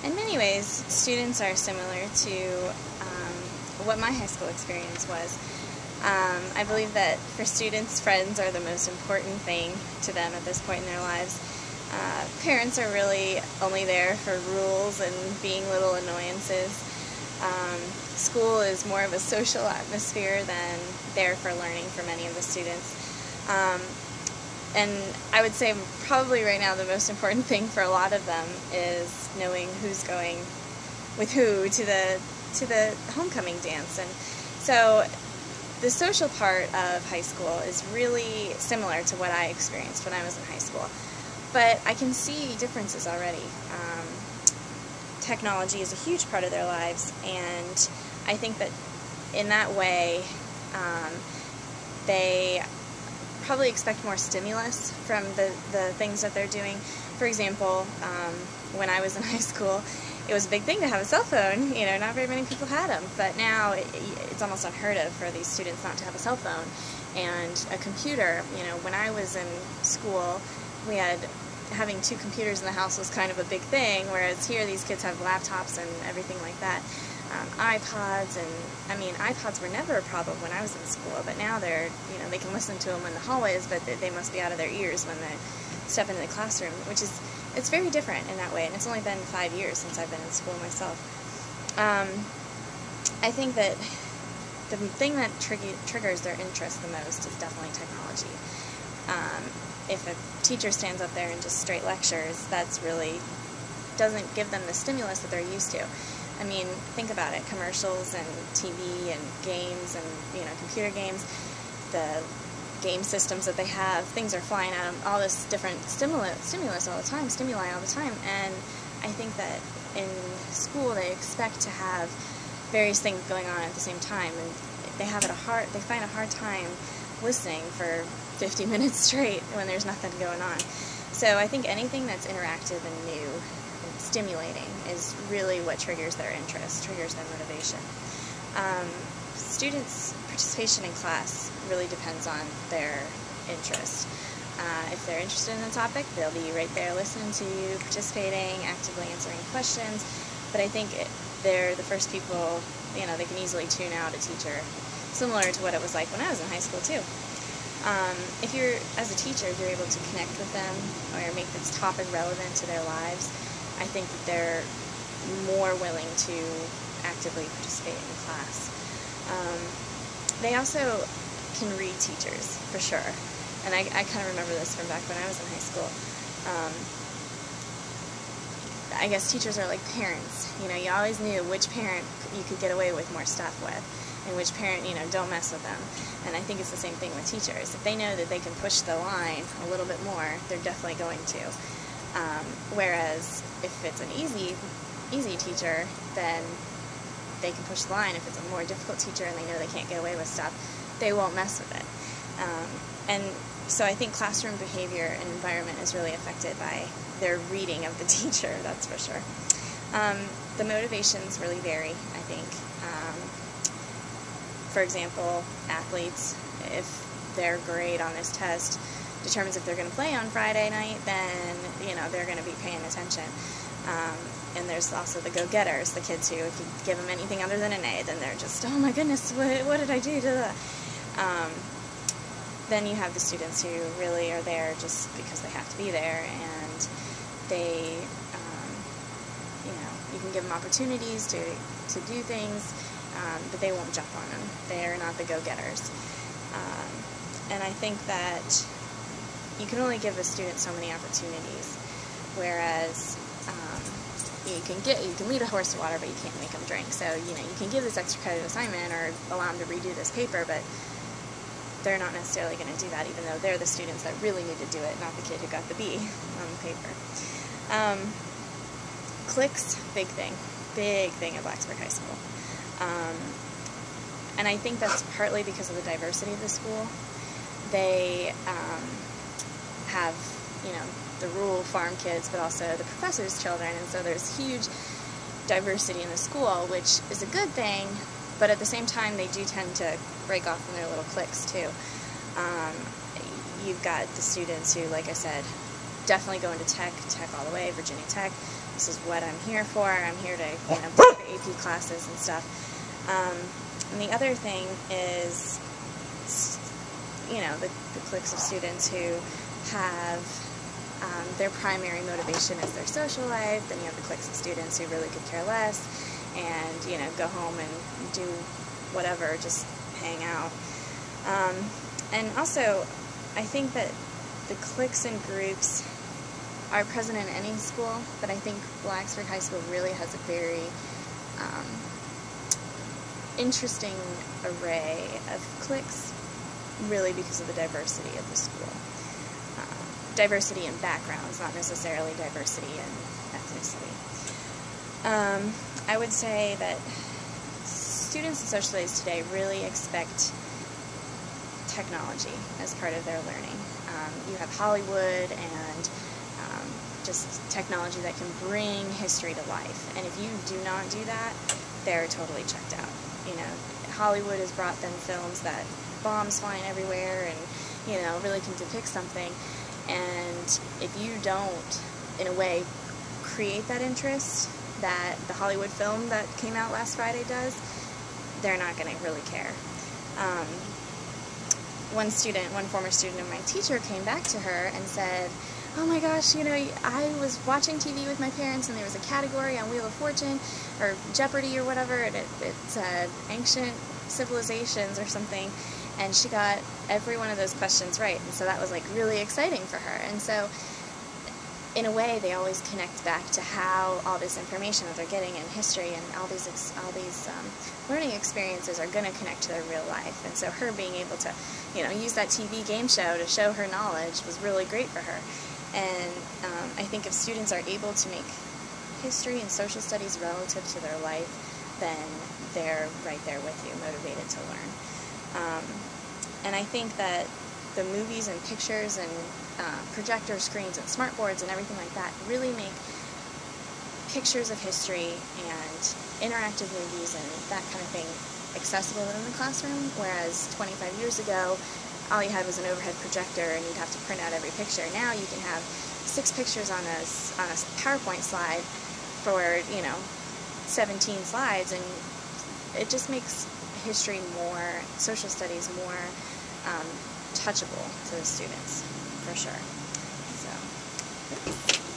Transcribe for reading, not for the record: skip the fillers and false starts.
In many ways, students are similar to what my high school experience was. I believe that for students, friends are the most important thing to them at this point in their lives. Parents are really only there for rules and being little annoyances. School is more of a social atmosphere than there for learning for many of the students. And I would say probably right now the most important thing for a lot of them is knowing who's going with who to the homecoming dance. And so the social part of high school is really similar to what I experienced when I was in high school. But I can see differences already. Technology is a huge part of their lives, and I think that in that way they probably expect more stimulus from the things that they're doing. For example, when I was in high school, it was a big thing to have a cell phone. You know, not very many people had them, but now it's almost unheard of for these students not to have a cell phone and a computer. You know, when I was in school, having 2 computers in the house was kind of a big thing, whereas here these kids have laptops and everything like that. iPods, and I mean, iPods were never a problem when I was in school, but now they can listen to them in the hallways, but they must be out of their ears when they step into the classroom, it's very different in that way, and it's only been 5 years since I've been in school myself. I think that the thing that triggers their interest the most is definitely technology. If a teacher stands up there and just straight lectures, that's really doesn't give them the stimulus that they're used to. I mean, think about it, commercials and TV and games and, computer games, the game systems that they have, things are flying at them, all this different stimuli all the time, and I think that in school they expect to have various things going on at the same time, and they find a hard time listening for 50 minutes straight when there's nothing going on. So I think anything that's interactive and new and stimulating is really what triggers their interest, triggers their motivation. Students' participation in class really depends on their interest. If they're interested in the topic, they'll be right there listening to you, participating, actively answering questions, but I think they're the first people, they can easily tune out a teacher, similar to what it was like when I was in high school too. If as a teacher, if you're able to connect with them or make this topic relevant to their lives, I think that they're more willing to actively participate in class. They also can read teachers, for sure. And I kind of remember this from back when I was in high school. I guess teachers are like parents. You always knew which parent you could get away with more stuff with, and which parent, don't mess with them. And I think it's the same thing with teachers. If they know that they can push the line a little bit more, they're definitely going to. Whereas if it's an easy teacher, then they can push the line. If it's a more difficult teacher and they know they can't get away with stuff, they won't mess with it. And so I think classroom behavior and environment is really affected by their reading of the teacher, that's for sure. The motivations really vary, I think. For example, athletes, if their grade on this test determines if they're going to play on Friday night, then, they're going to be paying attention. And there's also the go-getters, the kids who, if you give them anything other than an A, then they're just, oh my goodness, what did I do to that? Then you have the students who really are there just because they have to be there, and they, you can give them opportunities to do things, but they won't jump on them. They're not the go-getters. And I think that you can only give a student so many opportunities, whereas you can lead a horse to water, but you can't make them drink. So, you can give this extra credit assignment or allow them to redo this paper, but they're not necessarily going to do that, even though they're the students that really need to do it, not the kid who got the B on the paper. Cliques, big thing at Blacksburg High School. And I think that's partly because of the diversity of the school. They have, the rural farm kids, but also the professors' children, and so there's huge diversity in the school, which is a good thing, but at the same time they do tend to break off in their little cliques too. You've got the students who, like I said, definitely go into tech all the way, Virginia Tech. This is what I'm here for. I'm here to, you know, take the AP classes and stuff. And the other thing is, you know, the cliques of students who have their primary motivation is their social life. Then you have the cliques of students who really could care less and, you know, go home and do whatever, just hang out. And also, I think that the cliques and groups are present in any school, but I think Blacksburg High School really has a very interesting array of cliques, really because of the diversity of the school. Diversity in backgrounds, not necessarily diversity in ethnicity. I would say that students in social studies today really expect technology as part of their learning. You have Hollywood and just technology that can bring history to life. And if you do not do that, they're totally checked out. You know, Hollywood has brought them films that bombs flying everywhere and, you know, really can depict something. And if you don't, in a way, create that interest that the Hollywood film that came out last Friday does, they're not going to really care. One former student of my teacher came back to her and said, oh my gosh, you know, I was watching TV with my parents and there was a category on Wheel of Fortune or Jeopardy or whatever, and it said ancient civilizations or something, and she got every one of those questions right, and so that was like really exciting for her. And so in a way they always connect back to how all this information that they're getting in history and all these learning experiences are going to connect to their real life. And so her being able to, you know, use that TV game show to show her knowledge was really great for her. And I think if students are able to make history and social studies relative to their life, then they're right there with you, motivated to learn. And I think that the movies and pictures and projector screens and smartboards and everything like that really make pictures of history and interactive movies and that kind of thing accessible in the classroom, whereas 25 years ago, all you had was an overhead projector and you'd have to print out every picture. Now you can have 6 pictures on a PowerPoint slide for, you know, 17 slides, and it just makes history more, social studies more touchable to the students, for sure. So.